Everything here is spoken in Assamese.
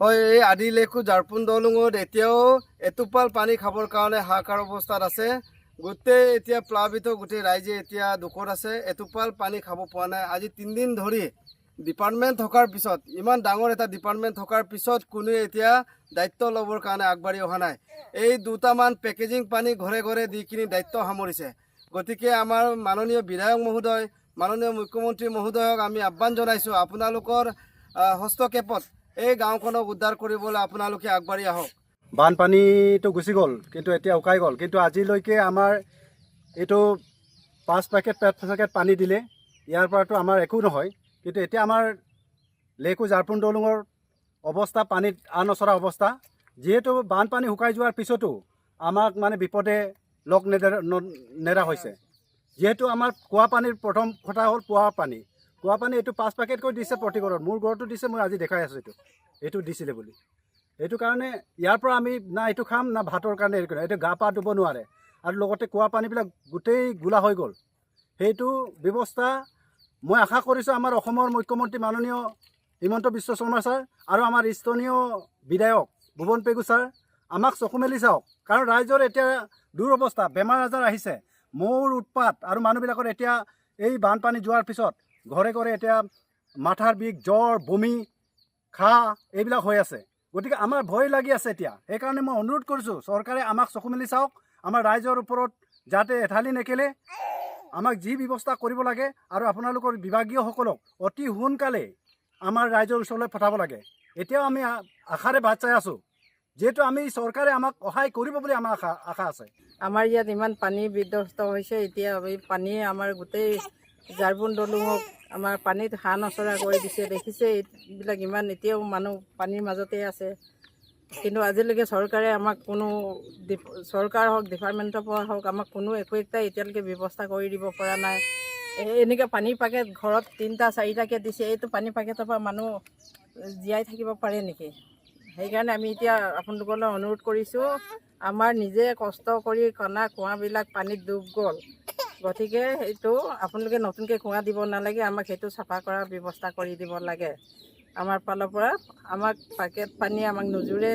হয়, এই আদিলেকু জাৰপুন দলঙত এতিয়াও এটোপাল পানী খাবৰ কাৰণে হাহাকাৰ অৱস্থাত আছে। গোটেই এতিয়া প্লাবিত গোটেই ৰাইজে এতিয়া দুখত আছে। এটোপাল পানী খাব পৰা নাই। আজি 3 দিন ধৰি ডিপাৰ্টমেণ্ট থকাৰ পিছত, ইমান ডাঙৰ এটা ডিপাৰ্টমেণ্ট থকাৰ পিছত কোনোৱে এতিয়া দায়িত্ব ল'বৰ কাৰণে আগবাঢ়ি অহা নাই। এই দুটামান পেকেজিং পানী ঘৰে ঘৰে দি কিনি দায়িত্ব সামৰিছে। গতিকে আমাৰ মাননীয় বিধায়ক মহোদয়, মাননীয় মুখ্যমন্ত্ৰী মহোদয়ক আমি আহ্বান জনাইছোঁ, আপোনালোকৰ হস্তক্ষেপত এই গাঁওখনক উদ্ধাৰ কৰিবলৈ আপোনালোকে আগবাঢ়ি আহক। বানপানীটো গুচি গ'ল, কিন্তু এতিয়া শুকাই গ'ল। কিন্তু আজিলৈকে আমাৰ এইটো 5 পেকেট পানী দিলে, ইয়াৰ পৰাতো আমাৰ একো নহয়। কিন্তু এতিয়া আমাৰ লেকু জাৰপুন দলঙৰ অৱস্থা পানীত আনচৰা অৱস্থা। যিহেতু বানপানী শুকাই যোৱাৰ পিছতো আমাক মানে বিপদে লগ নেৰা হৈছে। যিহেতু আমাৰ কুঁৱা পানীৰ প্ৰথম কথা হ'ল কুঁৱা পানী এইটো 5 পেকেটকৈ দিছে প্ৰতি ঘৰত। মোৰ ঘৰতো দিছে, মই আজি দেখাই আছোঁ এইটো দিছিলে বুলি। এইটো কাৰণে ইয়াৰ পৰা আমি না এইটো খাম না ভাতৰ কাৰণে এইটো গা পা ধুব নোৱাৰে। আৰু লগতে কুঁৱা পানীবিলাক গোটেই গোলা হৈ গ'ল। সেইটো ব্যৱস্থা মই আশা কৰিছোঁ আমাৰ অসমৰ মুখ্যমন্ত্ৰী মাননীয় হিমন্ত বিশ্ব শৰ্মা ছাৰ আৰু আমাৰ স্থানীয় বিধায়ক ভুৱন পেগু ছাৰ আমাক চকু মেলি চাওক। কাৰণ ৰাইজৰ এতিয়া দুৰৱস্থা, বেমাৰ আজাৰ আহিছে, মহৰ উৎপাত, আৰু মানুহবিলাকৰ এতিয়া এই বানপানী যোৱাৰ পিছত ঘৰে ঘৰে এতিয়া মাথাৰ বিষ, জ্বৰ, বমি, এইবিলাক হৈ আছে। গতিকে আমাৰ ভয় লাগি আছে এতিয়া। সেইকাৰণে মই অনুৰোধ কৰিছোঁ চৰকাৰে আমাক চকু মেলি চাওক, আমাৰ ৰাইজৰ ওপৰত যাতে এঠালি নেকেলে, আমাক যি ব্যৱস্থা কৰিব লাগে আৰু আপোনালোকৰ বিভাগীয়সকলক অতি সোনকালে আমাৰ ৰাইজৰ ওচৰলৈ পঠাব লাগে। এতিয়াও আমি আশাৰে বাট চাই আছোঁ, যিহেতু আমি চৰকাৰে আমাক সহায় কৰিব বুলি আমাৰ আশা আছে। আমাৰ ইয়াত ইমান পানী বিধ্বস্ত হৈছে। এতিয়া এই পানীয়ে আমাৰ গোটেই জাৰপুন দলঙক আমাৰ পানীত হাঁহ নচৰা কৰি দিছে। দেখিছে এইবিলাক ইমান, এতিয়াও মানুহ পানীৰ মাজতে আছে। কিন্তু আজিলৈকে চৰকাৰে আমাক চৰকাৰ হওক, ডিপাৰ্টমেণ্টৰ পৰা হওক, আমাক কোনো একো এতিয়ালৈকে ব্যৱস্থা কৰি দিব পৰা নাই। এনেকৈ পানী পেকেট ঘৰত 3টা 4টাকৈ দিছে। এইটো পানী পেকেটৰ পৰা মানুহ জীয়াই থাকিব পাৰে নেকি? সেইকাৰণে আমি এতিয়া আপোনালোকলৈ অনুৰোধ কৰিছোঁ, আমাৰ নিজে কষ্ট কৰি কণা কুঁৱাবিলাক পানীত ডুব গ'ল। গতিকে সেইটো আপোনালোকে নতুনকৈ কুঁৱা দিব নালাগে, আমাক সেইটো চাফা কৰাৰ ব্যৱস্থা কৰি দিব লাগে। আমাৰ ফালৰ পৰা আমাক পেকেট পানী আমাক নোজোৰে।